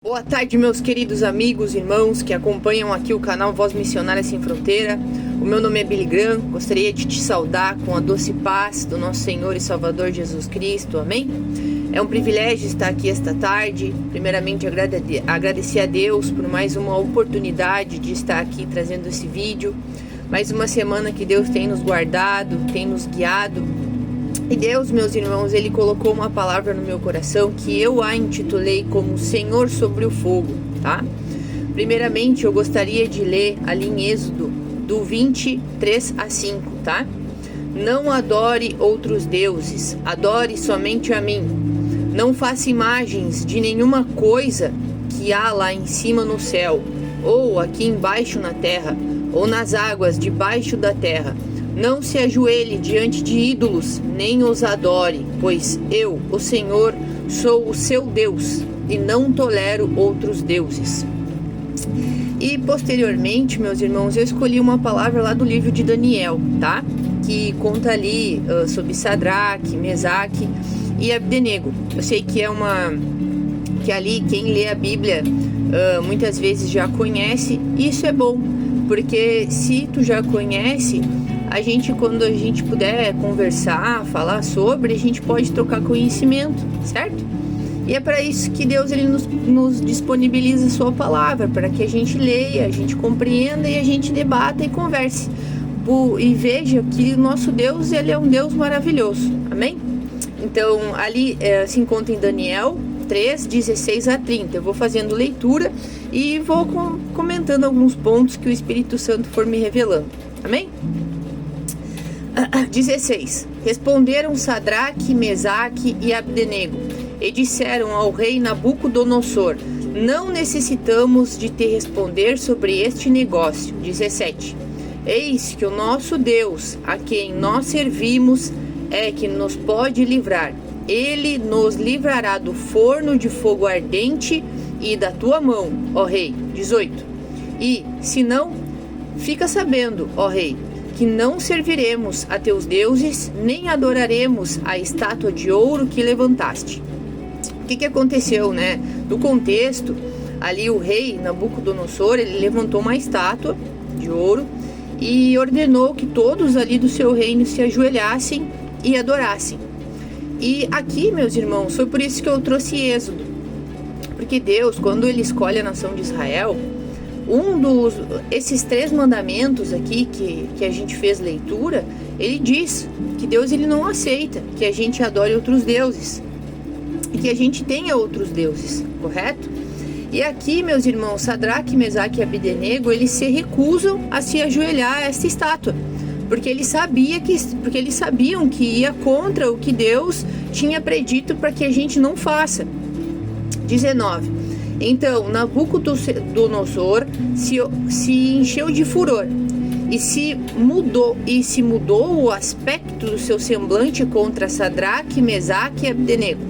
Boa tarde, meus queridos amigos e irmãos que acompanham aqui o canal Voz Missionária Sem Fronteira. O meu nome é Billy Graham, gostaria de te saudar com a doce paz do nosso Senhor e Salvador Jesus Cristo, amém? É um privilégio estar aqui esta tarde. Primeiramente, agradecer a Deus por mais uma oportunidade de estar aqui trazendo esse vídeo. Mais uma semana que Deus tem nos guardado, tem nos guiado. E Deus, meus irmãos, Ele colocou uma palavra no meu coração que eu a intitulei como Senhor sobre o Fogo, tá? Primeiramente, eu gostaria de ler ali em Êxodo, do 23 a 5, tá? Não adore outros deuses, adore somente a mim. Não faça imagens de nenhuma coisa que há lá em cima no céu, ou aqui embaixo na terra, ou nas águas debaixo da terra. Não se ajoelhe diante de ídolos, nem os adore, pois eu, o Senhor, sou o seu Deus, e não tolero outros deuses. E posteriormente, meus irmãos, eu escolhi uma palavra lá do livro de Daniel, tá? Que conta ali sobre Sadraque, Mesaque e Abdenego. Eu sei que que ali quem lê a Bíblia muitas vezes já conhece, e isso é bom, porque se tu já conhece, quando a gente puder conversar, falar sobre, a gente pode trocar conhecimento, certo? E é para isso que Deus ele nos disponibiliza a sua palavra, para que a gente leia, a gente compreenda e a gente debata e converse. E veja que o nosso Deus, ele é um Deus maravilhoso, amém? Então, ali se encontra em Daniel 3, 16 a 30. Eu vou fazendo leitura e vou comentando alguns pontos que o Espírito Santo for me revelando, amém? 16. Responderam Sadraque, Mesaque e Abdenego e disseram ao rei Nabucodonosor: não necessitamos de te responder sobre este negócio. 17. Eis que o nosso Deus, a quem nós servimos, é que nos pode livrar. Ele nos livrará do forno de fogo ardente e da tua mão, ó rei. 18. E, se não, fica sabendo, ó rei, que não serviremos a teus deuses, nem adoraremos a estátua de ouro que levantaste. O que aconteceu, né? No contexto, ali o rei Nabucodonosor, ele levantou uma estátua de ouro e ordenou que todos ali do seu reino se ajoelhassem e adorassem. E aqui, meus irmãos, foi por isso que eu trouxe Êxodo. Porque Deus, quando ele escolhe a nação de Israel, esses 3 mandamentos aqui que a gente fez leitura, ele diz que Deus ele não aceita que a gente adore outros deuses e que a gente tenha outros deuses, correto? E aqui, meus irmãos, Sadraque, Mesaque e Abdenego, eles se recusam a se ajoelhar a essa estátua, porque eles sabiam que ia contra o que Deus tinha predito para que a gente não faça. 19. Então Nabucodonosor se encheu de furor e se mudou o aspecto do seu semblante contra Sadraque, Mesaque e Abdenego.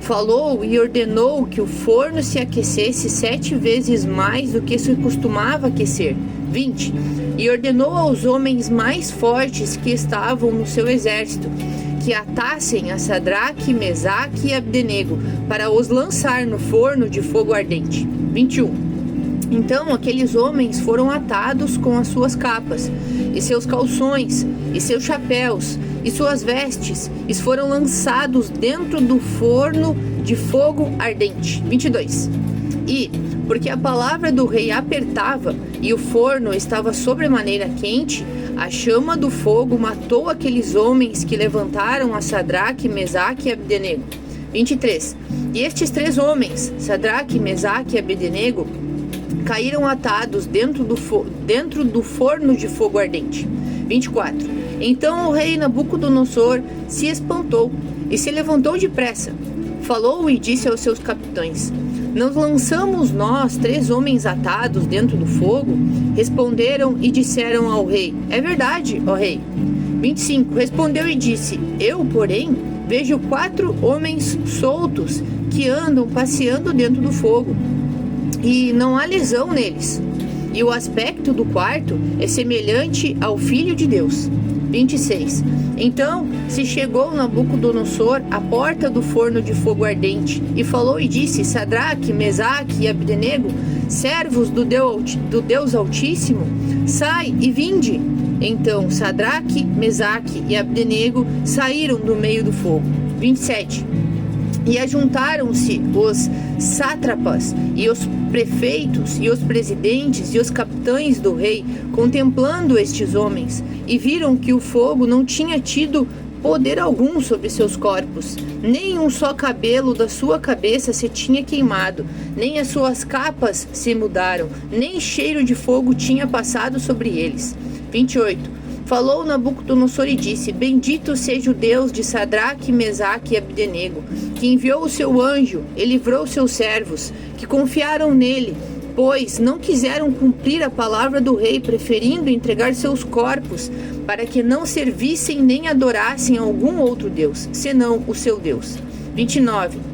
Falou e ordenou que o forno se aquecesse 7 vezes mais do que se costumava aquecer. 20. E ordenou aos homens mais fortes que estavam no seu exército que atassem a Sadraque, Mesaque e Abdenego para os lançar no forno de fogo ardente. 21. Então aqueles homens foram atados com as suas capas, e seus calções, e seus chapéus, e suas vestes, e foram lançados dentro do forno de fogo ardente. 22. E, porque a palavra do rei apertava, e o forno estava sobremaneira quente, a chama do fogo matou aqueles homens que levantaram a Sadraque, Mesaque e Abdenego. 23. E estes 3 homens, Sadraque, Mesaque e Abdenego, caíram atados dentro do forno de fogo ardente. 24. Então o rei Nabucodonosor se espantou e se levantou depressa. Falou e disse aos seus capitães: não lançamos nós 3 homens atados dentro do fogo? Responderam e disseram ao rei: é verdade, ó rei. 25. Respondeu e disse: eu, porém, vejo 4 homens soltos que andam passeando dentro do fogo, e não há lesão neles. e o aspecto do quarto é semelhante ao Filho de Deus. 26. Então se chegou Nabucodonosor à porta do forno de fogo ardente, e falou e disse: Sadraque, Mesaque e Abdenego, servos do Deus Altíssimo, sai e vinde. Então Sadraque, Mesaque e Abdenego saíram do meio do fogo. 27. E ajuntaram-se os sátrapas e os prefeitos e os presidentes e os capitães do rei, contemplando estes homens, e viram que o fogo não tinha tido poder algum sobre seus corpos, nem um só cabelo da sua cabeça se tinha queimado, nem as suas capas se mudaram, nem cheiro de fogo tinha passado sobre eles. 28. Falou Nabucodonosor e disse: Bendito seja o Deus de Sadraque, Mesaque e Abdenego, que enviou o seu anjo e livrou seus servos, que confiaram nele, pois não quiseram cumprir a palavra do rei, preferindo entregar seus corpos, para que não servissem nem adorassem algum outro Deus, senão o seu Deus. 29.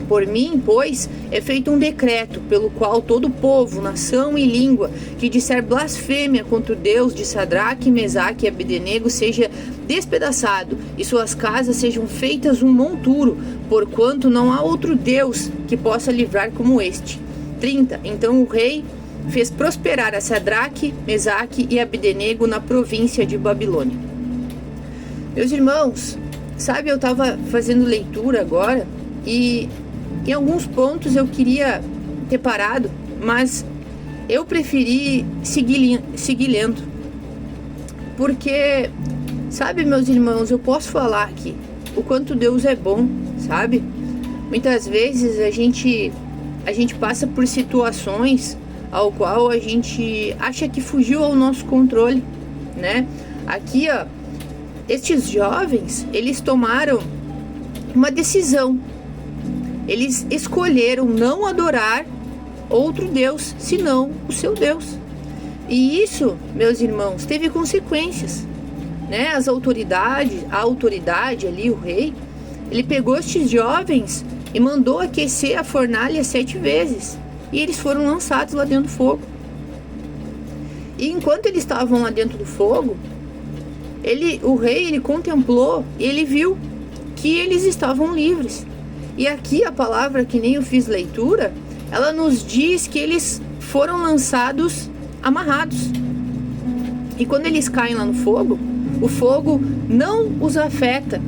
Por mim, pois, é feito um decreto, pelo qual todo povo, nação e língua que disser blasfêmia contra o Deus de Sadraque, Mesaque e Abdenego seja despedaçado, e suas casas sejam feitas um monturo, porquanto não há outro Deus que possa livrar como este. 30. Então o rei fez prosperar a Sadraque, Mesaque e Abdenego na província de Babilônia. Meus irmãos, sabe, eu estava fazendo leitura agora e em alguns pontos eu queria ter parado, mas eu preferi seguir lendo. Porque, sabe, meus irmãos, eu posso falar aqui o quanto Deus é bom, sabe? Muitas vezes a gente passa por situações ao qual a gente acha que fugiu ao nosso controle, né? Aqui, ó, estes jovens, eles tomaram uma decisão. Eles escolheram não adorar outro Deus, senão o seu Deus. E isso, meus irmãos, teve consequências, né? A autoridade ali, o rei, ele pegou estes jovens e mandou aquecer a fornalha 7 vezes. E eles foram lançados lá dentro do fogo. E enquanto eles estavam lá dentro do fogo, o rei, ele contemplou e ele viu que eles estavam livres. E aqui a palavra, que nem eu fiz leitura, ela nos diz que eles foram lançados amarrados. E quando eles caem lá no fogo, o fogo não os afeta,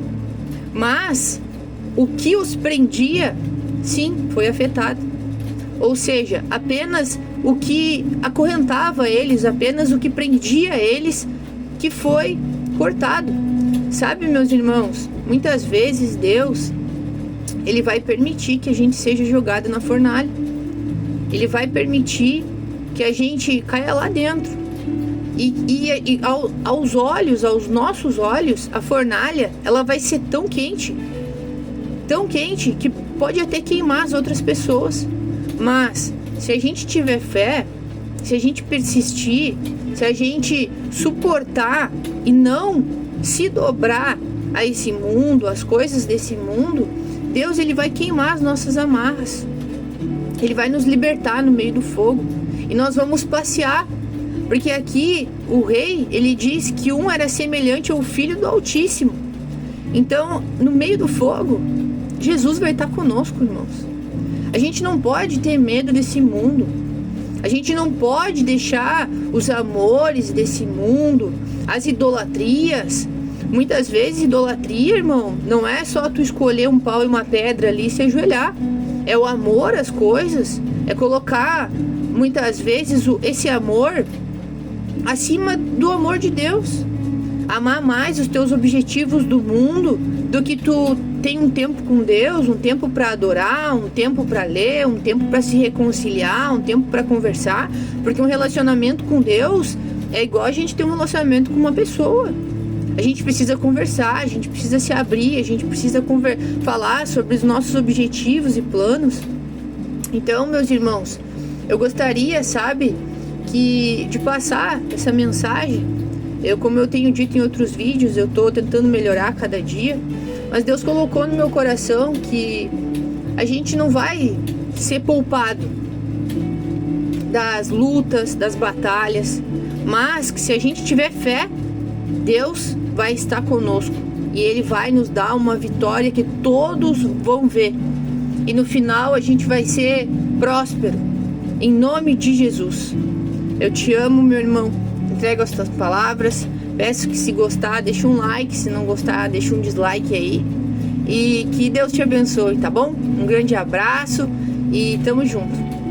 mas o que os prendia, sim, foi afetado. Ou seja, apenas o que acorrentava eles, apenas o que prendia eles, que foi cortado. Sabe, meus irmãos, muitas vezes Deus, ele vai permitir que a gente seja jogado na fornalha. Ele vai permitir que a gente caia lá dentro. E aos olhos, aos nossos olhos, a fornalha, ela vai ser tão quente que pode até queimar as outras pessoas. Mas se a gente tiver fé, se a gente persistir, se a gente suportar e não se dobrar a esse mundo, as coisas desse mundo, Deus, ele vai queimar as nossas amarras. Ele vai nos libertar no meio do fogo. E nós vamos passear. Porque aqui o rei, ele diz que um era semelhante ao Filho do Altíssimo. Então, no meio do fogo, Jesus vai estar conosco, irmãos. A gente não pode ter medo desse mundo. A gente não pode deixar os amores desse mundo, as idolatrias. Muitas vezes idolatria, irmão, não é só tu escolher um pau e uma pedra ali e se ajoelhar. É o amor às coisas, é colocar muitas vezes esse amor acima do amor de Deus. Amar mais os teus objetivos do mundo do que tu tem um tempo com Deus, um tempo para adorar, um tempo para ler, um tempo para se reconciliar, um tempo para conversar. Porque um relacionamento com Deus é igual a gente ter um relacionamento com uma pessoa. A gente precisa conversar, a gente precisa se abrir, a gente precisa falar sobre os nossos objetivos e planos. Então, meus irmãos, eu gostaria, sabe, de passar essa mensagem. Como eu tenho dito em outros vídeos, eu estou tentando melhorar cada dia, mas Deus colocou no meu coração que a gente não vai ser poupado das lutas, das batalhas, mas que se a gente tiver fé, Deus vai estar conosco e Ele vai nos dar uma vitória que todos vão ver. E no final a gente vai ser próspero, em nome de Jesus. Eu te amo, meu irmão. Entrego as tuas palavras. Peço que, se gostar, deixa um like. Se não gostar, deixa um dislike aí. E que Deus te abençoe, tá bom? Um grande abraço e tamo junto.